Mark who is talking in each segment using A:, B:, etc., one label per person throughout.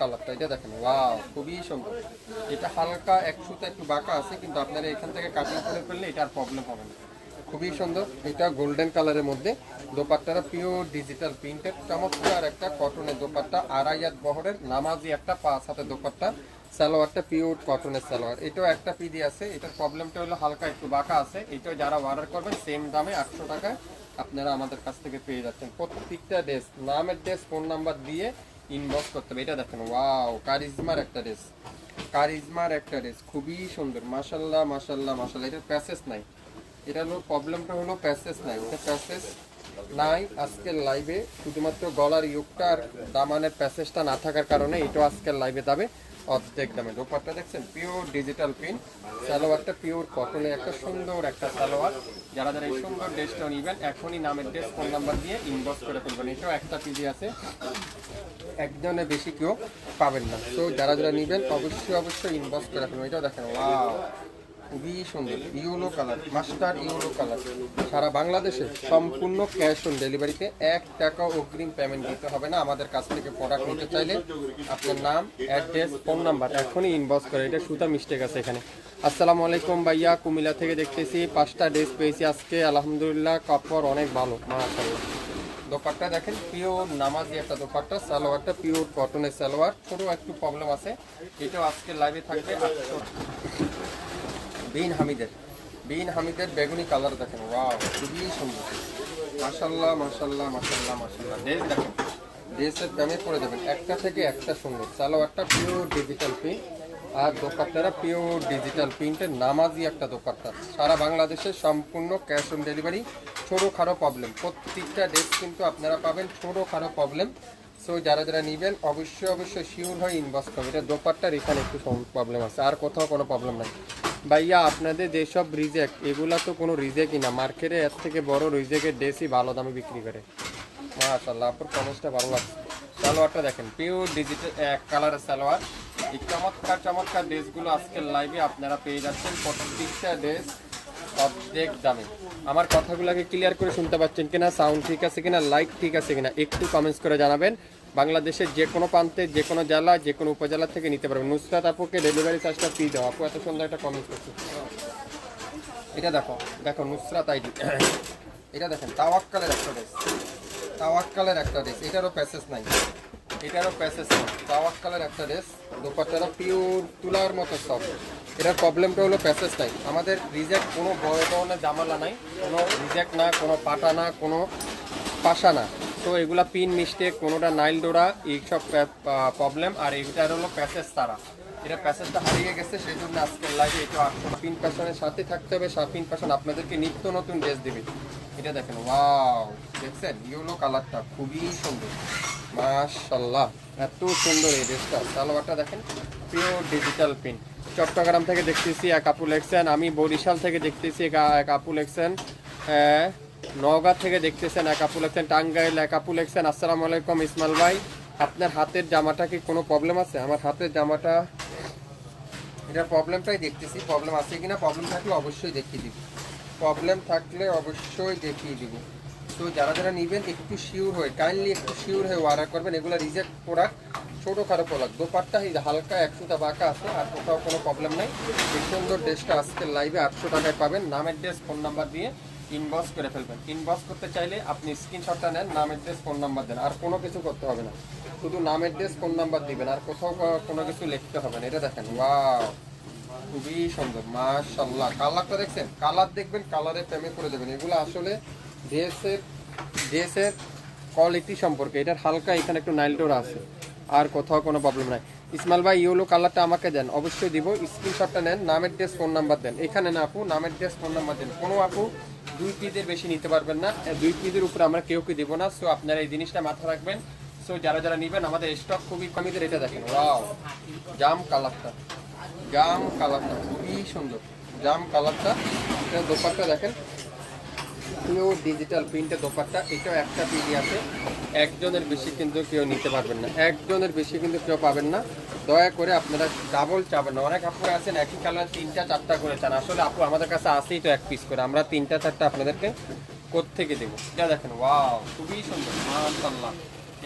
A: কালারটা এটা দেখেন, ওয়াও খুবই সুন্দর। এটা হালকা এক সুতা একটু বাঁকা আছে, কিন্তু আপনারা এখান থেকে কাটিং করে ফেললে এটা আর প্রবলেম হবে না। খুবই সুন্দর। এটা গোল্ডেন কালারের মধ্যে দোপাট্টাটা পিওর ডিজিটাল প্রিন্টেড, চমৎকার একটা কটনের দোপাট্টা, আড়াই হাত বহরের নামাজি একটা 5 হাতের দোপাট্টা। সালোয়ারটা পিওর কটনের সালোয়ার, এটাও একটা পিডি আছে। এটার প্রবলেমটা হলো হালকা একটু বাঁকা আছে। এটাও যারা অর্ডার করবেন সেম দামে 800 টাকায় আপনারা আমাদের কাছ থেকে পেয়ে যাচ্ছেন। প্রত্যেকটা ড্রেস নামের ড্রেস ফোন নাম্বার দিয়ে ইনবক্স করতে হবে। এটা দেখেন, ওয়াও কারিজমার একটা ড্রেস, কারিজমার একটা ড্রেস, খুবই সুন্দর। মাশাল্লাহ মাশাল্লাহ মাশাল্লাহ। এটার প্যাসেজ নাই, এটা হলো প্রবলেমটা হলো প্যাসেজ নাই। এটা প্যাসেজ নাই আজকের লাইভে, শুধুমাত্র গলার ইউকটা আর দামানের প্যাসেজটা না থাকার কারণে এটাও আজকের লাইভে যাবে অর্ধেক দামে। দোপাট্টা দেখছেন পিওর ডিজিটাল প্রিন্ট, সালোয়ারটা পিওর কটনের একটা সুন্দর একটা সালোয়ার। যারা যারা এই সুন্দর ড্রেসটা নেবেন এখনই নামের ড্রেস ফোন নাম্বার দিয়ে ইনবক্স করে ফেলবেন। এটাও একটা পিজি আছে, একজনের বেশি কেউ পাবেন না। তো যারা যারা নেবেন অবশ্যই অবশ্যই ইনবক্স করে ফেলবেন। এটাও দেখেন, ওয়াও খুবই সুন্দর, yellow colour, master yellow colour. সারা বাংলাদেশে সম্পূর্ণ ক্যাশ অন ডেলিভারিতে, 1 টাকা অগ্রিম পেমেন্ট দিতে হবে না। আমাদের কাছ থেকে প্রোডাক্ট নিতে চাইলে আপনার নাম, অ্যাড্রেস, ফোন নাম্বার এখনই ইনবক্স করে। এটা সুতা মিস্টেক আছে এখানে। আসসালামু আলাইকুম ভাইয়া, কুমিল্লা থেকে দেখতেছি। 5টা ড্রেস পেয়েছি আজকে, আলহামদুলিল্লাহ কাপড় অনেক ভালো মাশাআল্লাহ। দোপাট্টা দেখেন পিওর নামাজি একটা দোপাট্টা, সালোয়ারটা পিওর কটনের সালোয়ার। ছোট একটু প্রবলেম আছে, এটাও আজকে লাইভে থাকবে 800। বিন হামিদের বেগুনি কালার দেখেন, ওয়াও খুবই সুন্দর। মাশাল্লাহ মাশাল্লাহ মাশাল্লাহ মাশাল্লাহ। ড্রেস দেখেন, ড্রেসের দামে করে দেবেন একটা থেকে একটা সুন্দর। সালোয়ারটা পিওর ডিজিটাল প্রিন্ট আর দোপাট্টারা পিওর ডিজিটাল প্রিন্টের নামাজি একটা দোপাট্টা। সারা বাংলাদেশে সম্পূর্ণ ক্যাশ অন ডেলিভারি। ছোটো খাটো প্রবলেম, প্রত্যেকটা ড্রেস কিন্তু আপনারা পাবেন ছোটো খাটো প্রবলেম। সো যারা যারা নেবেন অবশ্যই অবশ্যই শিওর হয়ে ইনবক্স করবেন। এটা দোপাট্টার এখানে একটু প্রবলেম আছে, আর কোথাও কোনো প্রবলেম নাই। ভাইয়া আপনাদের যেসব রিজেক্ট, এগুলা তো কোনো রিজেক্টই না। মার্কেটে এর থেকে বড় রিজেক্টের ড্রেসই ভালো দামে বিক্রি করে। মাশাআল্লাহ, আপনার কমেন্টসটা ভালো লাগছে। সালোয়ারটা দেখেন পিওর ডিজিটাল এক কালারের সালোয়ার। এই চমৎকার চমৎকার ড্রেসগুলো আজকের লাইভে আপনারা পেয়ে যাচ্ছেন প্রত্যেকটা ড্রেস অর্ধেক দামে। আমার কথাগুলোকে ক্লিয়ার করে শুনতে পাচ্ছেন কিনা, সাউন্ড ঠিক আছে কিনা, লাইট ঠিক আছে কিনা একটু কমেন্টস করে জানাবেন। বাংলাদেশের যে কোনো প্রান্তে, যে কোনো জেলা, যে কোনো উপজেলা থেকে নিতে পারবেন। নুসরাত আপুকে ডেলিভারি চার্জটা ফ্রি দেওয়া। আপু এত সুন্দর একটা কমেন্ট করছে। এটা দেখো দেখো নুসরাত আইডি। এটা দেখেন তাওয়াক্কালের একটা ড্রেস, তাওয়াক্কালের একটা ড্রেস। এটারও প্যাসেজ নাই, এটারও প্যাসেজ নাই। তাওয়াক্কালের একটা ড্রেস, দোপাট্টাটা পিওর তুলার মতো সফট। এটার প্রবলেমটা হলো প্যাসেজ নাই। আমাদের রিজেক্ট কোনো বড় ধরনের জামালা নাই, কোনো রিজেক্ট না, কোনো পাটা না, কোনো পাশা না। তো এগুলা পিন মিস্টেক, কোনোটা নাইল ডোরা, এইসব প্রবলেম। আর এইটার হলো প্যাসেজ তারা, এটা প্যাসেজটা হারিয়ে গেছে, সেই জন্য আজকের লাইভে এটা 800। পিন প্যাশনের সাথে থাকতে হবে। পিন প্যাশন আপনাদেরকে নিত্য নতুন ড্রেস দেবে। এটা দেখেন, ওয়াও দেখছেন ইয়েলো কালারটা খুবই সুন্দর মাশাআল্লাহ, এত সুন্দর এই ড্রেসটা। সালোয়ারটা দেখেন পিওর ডিজিটাল প্রিন্ট। চট্টগ্রাম থেকে দেখতেছি এক আপু লেখছেন, আমি বরিশাল থেকে দেখতেছি এক আপু লেখছেন, নওগাঁ থেকে দেখতেছেন এক আপু লেখছেন, টাঙ্গাইল এক আপু লেখছেন। আসসালামু আলাইকুম ইসমাইল ভাই, আপনার হাতের জামাটা কি কোনো প্রবলেম আছে? আমার হাতের জামাটা, এটার প্রবলেমটাই দেখতেছি, প্রবলেম আছে কিনা। প্রবলেম থাকলে অবশ্যই দেখিয়ে দিব, প্রবলেম থাকলে অবশ্যই দেখিয়ে দিব। তো যারা যারা নেবেন একটু শিওর হয়ে, কাইন্ডলি একটু শিওর হয়ে অর্ডার করবেন। এগুলো রিজেক্ট প্রোডাক্ট, ছোটো খাটো প্রোডাক্ট। দোপাট্টা হালকা 100টা বাঁকা আছে, আর কোথাও কোনো প্রবলেম নেই। এই সুন্দর ড্রেসটা আজকের লাইভে 800 টাকায় পাবেন। নামের ড্রেস ফোন নাম্বার দিয়ে ইনবক্স করে ফেলবেন। ইনবক্স করতে চাইলে আপনি স্ক্রিনশটটা নেন, নামের ড্রেস ফোন নাম্বার দেন, আর কোনো কিছু করতে হবে না। শুধু নামের ড্রেস ফোন নাম্বার দিবেন, আর কোথাও কোনো কিছু লিখতে হবে না। এটা দেখেন, ওয়াও খুবই সুন্দর মাশাআল্লাহ। কালারটা দেখছেন, কালার দেখবেন, কালারে প্রেমে করে দেবেন। এগুলো আসলে ড্রেসের কোয়ালিটি সম্পর্কে। এটার হালকা এখানে একটু নাইল ডোরা আছে, আর কোথাও কোনো প্রবলেম নাই। ইসমাইল ভাই ইয়েলো কালারটা আমাকে দেন, অবশ্যই দিব। স্ক্রিনশটটা নেন, নামের ড্রেস ফোন নাম্বার দেন। এখানে না আপু, নামের ড্রেস ফোন নাম্বার দেন। কোনো আপু 2 পিসের বেশি নিতে পারবেন না, 2 পিসের উপরে আমরা কেউ দেবো না। সো আপনারা এই জিনিসটা মাথায় রাখবেন। সো যারা যারা নেবেন, আমাদের স্টক খুবই কমিদের। এটা দেখেন, ওয়াও জাম কালারটা, জাম কালারটা খুবই সুন্দর, জাম কালারটা। এটা দোপাট্টা দেখেন পিওর ডিজিটাল প্রিন্টের দোপাট্টা। এটাও একটা পিডি আছে, একজনের বেশি কিন্তু কেউ নিতে পারবেন না, একজনের বেশি কিন্তু কেউ পাবেন না। দয়া করে আপনারা ডাবল চাবেন না। অনেক আপু আছেন একই কালার 3টা 4টা করে চান। আসলে আপু আমাদের কাছে আসেই তো 1 পিস করে, আমরা 3টা 4টা আপনাদেরকে কোত্থেকে দেবো। এটা দেখেন, ওয়াও খুবই সুন্দর মাশাআল্লাহ।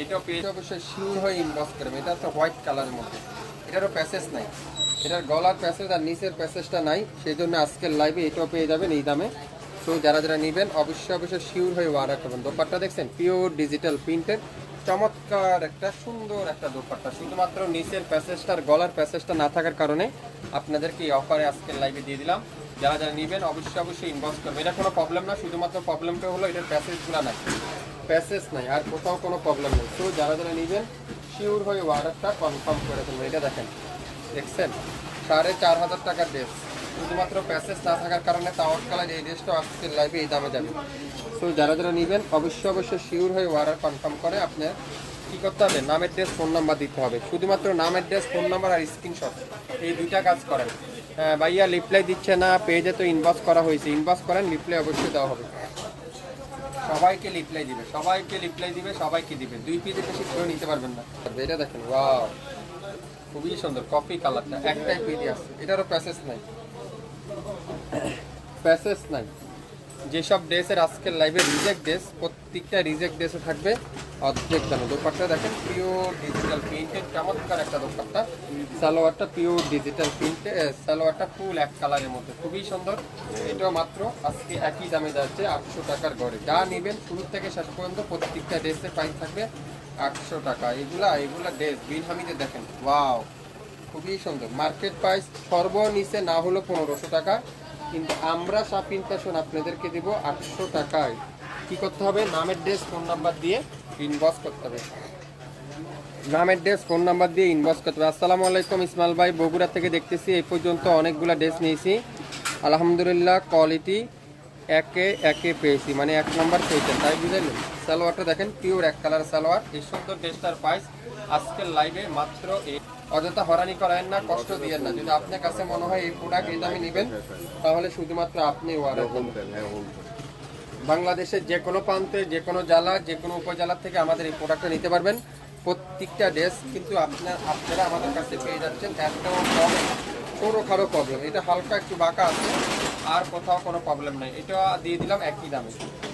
A: এটাও পেয়ে অবশ্যই শিওর হয়ে ইনবক্স করবেন। এটা তো হোয়াইট কালারের মধ্যে, এটারও প্যাসেজ নাই, এটার গলার প্যাসেজ আর নিচের প্যাসেজটা নাই, সেই জন্য আজকের লাইভে এটাও পেয়ে যাবেন এই দামে। সো যারা যারা নেবেন অবশ্যই শিওর হয়ে অর্ডার করবেন। দোপাট্টা দেখছেন পিওর ডিজিটাল প্রিন্টের চমৎকার একটা সুন্দর একটা দোপাট্টা, শুধুমাত্র নিচের প্যাসেজটার গলার প্যাসেজটা না থাকার কারণে আপনাদেরকে এই অফারে আজকের লাইভে দিয়ে দিলাম। যারা যারা নেবেন অবশ্যই ইনবক্স করবেন। এটা কোনো প্রবলেম না, শুধুমাত্র প্রবলেমটা হলো এটার প্যাসেজগুলো নাই, প্যাসেজ নাই, আর কোথাও কোনো প্রবলেম নেই। তো যারা যারা নেবেন শিওর হয়ে অর্ডারটা কনফার্ম করে দেবেন। এটা দেখেন, দেখছেন 4500 টাকার ড্রেস, শুধুমাত্র প্যাসেজ না থাকার কারণে তাওয়ার কালার এই ড্রেসটা আজকের লাইভে এই দামে যাবে। সো যারা যারা নেবেন অবশ্যই শিওর হয়ে অর্ডার কনফার্ম করে আপনার কী করতে হবে, নামের ড্রেস ফোন নাম্বার দিতে হবে। শুধুমাত্র নামের ড্রেস ফোন নাম্বার আর স্ক্রিনশট, এই দুইটা কাজ করেন। ভাইয়া রিপ্লাই দিচ্ছে না, পেজে তো ইনবক্স করা হয়েছে, ইনবক্স করেন, রিপ্লাই অবশ্যই দেওয়া হবে। সবাইকে রিপ্লাই দিবে, সবাইকে রিপ্লাই দিবে, সবাইকে দিবে। 2 পিসের বেশি কেউ নিতে পারবেন না। এটা দেখেন, ওয়াও খুবই সুন্দর কফি কালারটা, একটাই পেজ আছে, এটারও প্যাসেজ নাই, প্যাসেজ নাই। যেসব ড্রেসের আজকের লাইভে রিজেক্ট ড্রেস, প্রত্যেকটা রিজেক্ট ড্রেসে থাকবে অর্ধেক দামে। দোপাট্টা দেখেন পিওর ডিজিটাল প্রিন্টের চমৎকার একটা দোপাট্টা, সালোয়ারটা পিওর ডিজিটাল প্রিন্টে, সালোয়ারটা ফুল এক কালারের মধ্যে খুবই সুন্দর। এটাও মাত্র আজকে একই দামে যাচ্ছে 800 টাকার ঘরে। যা নেবেন শুরু থেকে শেষ পর্যন্ত প্রত্যেকটা ড্রেসের প্রাইস থাকবে 800 টাকা। এগুলা ড্রেস বিন হামিদে দেখেন, ওয়াও খুবই সুন্দর। মার্কেট প্রাইস সর্বনিচে না হলো 1500 টাকা, কিন্তু আমরা শাপিন ফ্যাশন আপনাদেরকে দেব 800 টাকায়। কি করতে হবে, নামের ড্রেস ফোন নাম্বার দিয়ে ইনবক্স করতে হবে, নামের ড্রেস ফোন নাম্বার দিয়ে ইনবক্স করতে হবে। আসসালামু আলাইকুম ইসমাইল ভাই, বগুড়া থেকে দেখতেছি। এই পর্যন্ত অনেকগুলো ড্রেস নিয়েছি আলহামদুলিল্লাহ, কোয়ালিটি একে পেয়েছি, মানে 1 নম্বর পেয়েছেন, তাই বুঝলেন। সালোয়ারটা দেখেন পিওর এক কালার সালোয়ার। এই সুন্দর ড্রেসটার প্রাইস আজকের লাইভে মাত্র অযথা হরানি করেন না, কষ্ট দিয়েন না। যদি আপনার কাছে মনে হয় এই প্রোডাক্ট এই দামে নেবেন, তাহলে শুধুমাত্র আপনি অর্ডার করবেন। বাংলাদেশের যে কোনো প্রান্তে, যে কোনো জেলা, যে কোনো উপজেলা থেকে আমাদের এই প্রোডাক্টটা নিতে পারবেন। প্রত্যেকটা ড্রেস কিন্তু আপনারা আমাদের কাছে পেয়ে যাচ্ছেন একটাও কমে, ছোটোখাটো প্রবলেম, এটা হালকা একটু বাঁকা আছে, আর কোথাও কোনো প্রবলেম নেই। এটা দিয়ে দিলাম একই দামে।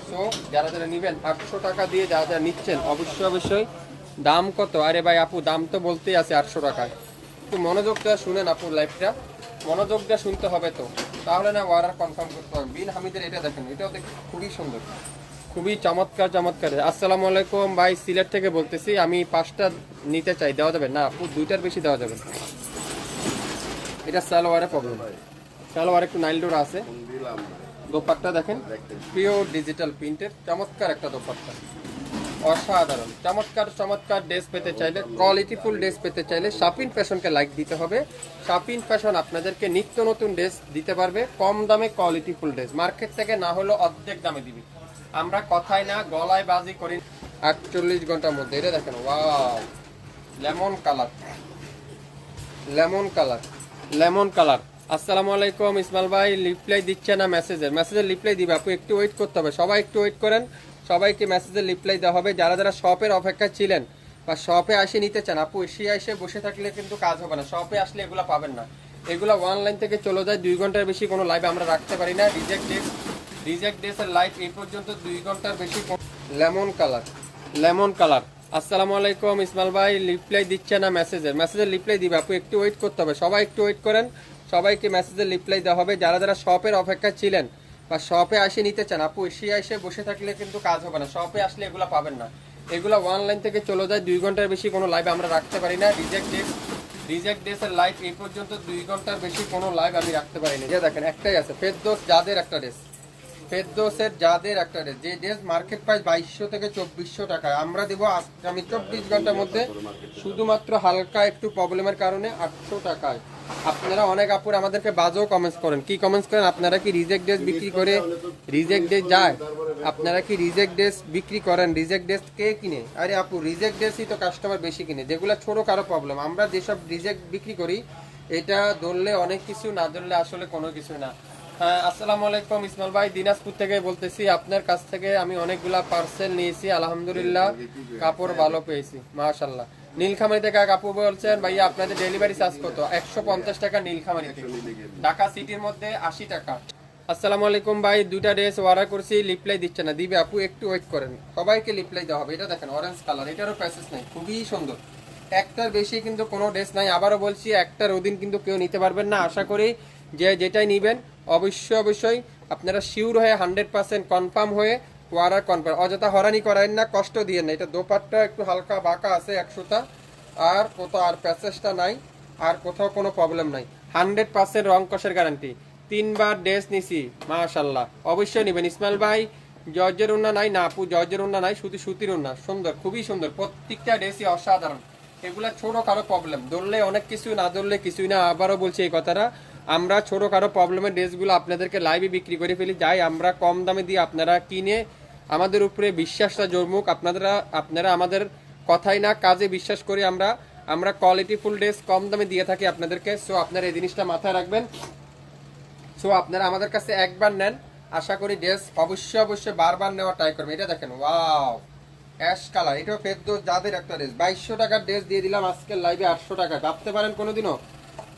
A: সো যারা যারা নেবেন 800 টাকা দিয়ে যারা যারা নিচ্ছেন অবশ্যই দাম কত? আরে ভাই আপু দাম তো বলতেই আছে 800 টাকায়। একটু মনোযোগটা শুনেন আপুর লাইফটা, মনোযোগটা শুনতে হবে তো, তাহলে না অর্ডার কনফার্ম করতে হবে। বিন হামিদের এটা দেখেন, এটাও খুবই সুন্দর, খুবই চমৎকার। আসসালামু আলাইকুম ভাই, সিলেট থেকে বলতেছি, আমি 5টা নিতে চাই, দেওয়া যাবে না আপু? 2টার বেশি দেওয়া যাবে। এটা সালোয়ারে প্রবলেম, সালোয়ার একটু নাইল ডোরা আছে। দোপাট্টা দেখেন পিওর ডিজিটাল প্রিন্টের চমৎকার একটা দোপাট্টা, অসাধারণ। চমৎকার ড্রেস পেতে চাইলে, কোয়ালিটিফুল ড্রেস পেতে চাইলে শাপিন ফ্যাশনকে লাইক দিতে হবে। শাপিন ফ্যাশন আপনাদেরকে নিত্য নতুন ড্রেস দিতে পারবে কম দামে, কোয়ালিটিফুল ড্রেস মার্কেট থেকে না হলেও অর্ধেক দামে দিবি। আমরা কথাই না গলায় বাজি করি। 48 ঘন্টার মধ্যে এটা দেখেন, wow lemon colour, lemon colour, lemon colour. আসসালামু আলাইকুম ইসমাইল ভাই, রিপ্লাই দিচ্ছে না মেসেজের রিপ্লাই দিবে আপু, একটু ওয়েট করতে হবে। সবাই একটু ওয়েট করেন, সবাইকে মেসেজের রিপ্লাই দেওয়া হবে। যারা যারা শপের অপেক্ষা ছিলেন বা শপে আসে নিতে চান, আপু এসে বসে থাকলে কিন্তু কাজ হবে না, শপে আসলে এগুলো পাবেন না। এগুলো অনলাইন থেকে চলে যায়, 2 ঘন্টার বেশি কোনো লাইভ আমরা রাখতে পারি না। রিজেক্ট ডেসের লাইভ এই পর্যন্ত 2 ঘন্টার বেশি। Lemon colour, lemon colour. আসসালামু আলাইকুম ইসমাইল ভাই, রিপ্লাই দিচ্ছে না মেসেজের রিপ্লাই দিবে আপু, একটু ওয়েট করতে হবে। সবাই একটু ওয়েট করেন, সবাইকে মেসেজের রিপ্লাই দেওয়া হবে। যারা যারা শপের অপেক্ষা ছিলেন বা শপে আসে নিতে চান, আপু এসে বসে থাকলে কিন্তু কাজ হবে না, শপে আসলে এগুলো পাবেন না। এগুলো অনলাইন থেকে চলে যায়, 2 ঘন্টার বেশি কোনো লাইভ আমরা রাখতে পারি না। রিজেক্ট ডেসের লাইভ এই পর্যন্ত 2 ঘন্টার বেশি কোনো লাইভ আমি রাখতে পারি না। যে দেখেন একটাই আছে, ফেরদৌস যাদের একটা ড্রেস, ফেরদৌসের যাদের একটা ড্রেস, যে ড্রেস মার্কেট প্রাইস 2200 থেকে 2400 টাকায়, আমরা দেবো আগামী 24 ঘন্টার মধ্যে শুধুমাত্র হালকা একটু প্রবলেমের কারণে 800 টাকায়। আপনারা অনেক আপুর আমাদেরকে বাজেও কমেন্টস করেন। কি কমেন্টস করেন? আপনারা কি রিজেক্ট ড্রেস বিক্রি করে রিজেক্ট ড্রেস যায়? আপনারা কি রিজেক্ট ড্রেস বিক্রি করেন? রিজেক্ট ড্রেস কে কিনে? আরে আপু রিজেক্ট ড্রেসই তো কাস্টমার বেশি কিনে, যেগুলো ছোটো কারো প্রবলেম। আমরা যেসব রিজেক্ট বিক্রি করি, এটা ধরলে অনেক কিছু, না ধরলে আসলে কোনো কিছু না। হ্যাঁ, আসসালামু আলাইকুম ইসমাইল ভাই, দিনাজপুর থেকে বলতেছি। আপনার কাছ থেকে আমি অনেকগুলা পার্সেল নিয়েছি, আলহামদুলিল্লাহ কাপড় ভালো পেয়েছি, মাশাআল্লাহ। নীলখামারি থেকে কাপড় বলছেন ভাইয়া, আপনাদের ডেলিভারি চার্জ কত? 150 টাকা নীলখামারিতে, ঢাকা সিটির মধ্যে 80 টাকা। আসসালামু আলাইকুম ভাই, দুইটা ড্রেস অর্ডার করছি, রিপ্লাই দিচ্ছে না। দিবে আপু, একটু ওয়েট করেন, সবাইকে রিপ্লাই দেওয়া হবে। এটা দেখেন অরেঞ্জ কালার, এটারও প্যাসেজ নেই, খুবই সুন্দর। একটার বেশি কিন্তু কোনো ড্রেস নাই। আবারও বলছি, একটার অধীন কিন্তু কেউ নিতে পারবেন না। আশা করি যে যেটাই নেবেন অবশ্যই আপনারা শিওর হয়ে 100% কনফার্ম হয়ে অর্ডার কনফার্ম। অযথা হরানি করেন না, কষ্ট দিয়ে না। এটা দোপাট্টা একটু হালকা বাঁকা আছে 100টা, আর কোথাও আর প্যাসেজটা নাই, আর কোথাও কোনো প্রবলেম নাই। 100% রং কষের গ্যারান্টি। 3বার ড্রেস নিছি, মাশাল্লাহ। অবশ্যই নেবেন। ইসমাইল ভাই, জর্জের উন্না নাই না আপু, জর্জের উন্না নাই, শুধু সুতির উন্না। সুন্দর, খুবই সুন্দর, প্রত্যেকটা ড্রেসই অসাধারণ। এগুলা ছোটো কারো প্রবলেম, ধরলে অনেক কিছু, না ধরলে কিছুই না। আবারও বলছি এই কথাটা, আমরা ছোটো কারো প্রবলেমের ড্রেসগুলো আপনাদেরকে লাইভে বিক্রি করে ফেলি। যাই আমরা কম দামে দিয়ে আপনারা কিনে আমাদের উপরে বিশ্বাসটা জন্মুক। আপনারা আমাদের কথাই না কাজে বিশ্বাস করি আমরা। আমরা কোয়ালিটিফুল ড্রেস কম দামে দিয়ে থাকি আপনাদেরকে। সো আপনারা এই জিনিসটা মাথায় রাখবেন। সো আপনারা আমাদের কাছে একবার নেন, আশা করি ড্রেস অবশ্যই বারবার নেওয়া ট্রাই করবেন। এটা দেখেন, ওয়াও, অ্যাশ কালার, এটাও ফেরদৌস যাদের একটা ড্রেস। 2200 টাকার ড্রেস দিয়ে দিলাম আজকের লাইভে 800 টাকা। ভাবতে পারেন কোনোদিনও?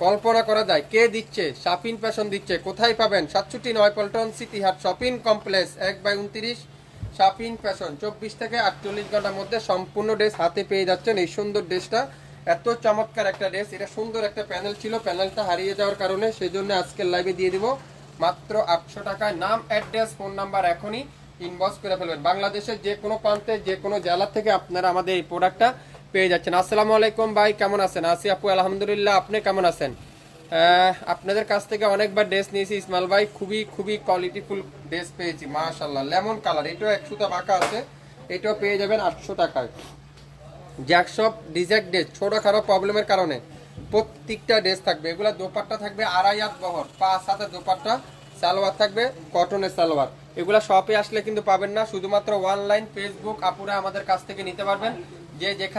A: কল্পনা করা যায়? কে দিচ্ছে? শাপিন ফ্যাশন দিচ্ছে। কোথায় পাবেন? 67 পল্টন সিটি হাট শপিং কমপ্লেক্স 1/29 শাপিন ফ্যাশন। 24 থেকে 48 ঘন্টার মধ্যে সম্পূর্ণ ড্রেস হাতে পেয়ে যাচ্ছেন। এই সুন্দর ড্রেসটা, এত চমৎকার একটা ড্রেস। এটা সুন্দর একটা প্যানেল ছিল, প্যানেলটা হারিয়ে যাওয়ার কারণে সেজন্য আজকের লাইভে দিয়ে দিব মাত্র 800 টাকায়। নাম, অ্যাড্রেস, ফোন নাম্বার এখনই ইনবক্স করে ফেলবেন। বাংলাদেশের যে কোনো প্রান্তে, যে কোনো জেলা থেকে আপনারা আমাদের এই প্রোডাক্টটা পেয়ে যাচ্ছেন। আসসালামু আলাইকুম ভাই, কেমন আছেন? আছি আপু, আলহামদুলিল্লাহ। আপনি কেমন আছেন? আপনাদের কাছ থেকে অনেকবার ড্রেস নিয়েছি ইসমাইল ভাই, খুবই কোয়ালিটিফুল ড্রেস পেয়েছি মাশাআল্লাহ। লেমন কালার, এটাও 100টা বাঁকা আছে, এটাও পেয়ে যাবেন 800 টাকায়। জ্যাকশপ ডিজাইন ড্রেস, ছোটখাটো প্রবলেমের কারণে প্রত্যেকটা ড্রেস থাকবে। এগুলা দোপাট্টা থাকবে 2.5 হাত বহর, 5 হাতে দোপাট্টা, সালোয়ার থাকবে কটনের সালোয়ার। এগুলা শপে আসলে কিন্তু পাবেন না, শুধুমাত্র অনলাইন ফেসবুক আপুরা আমাদের কাছ থেকে নিতে পারবেন। যে যেখানে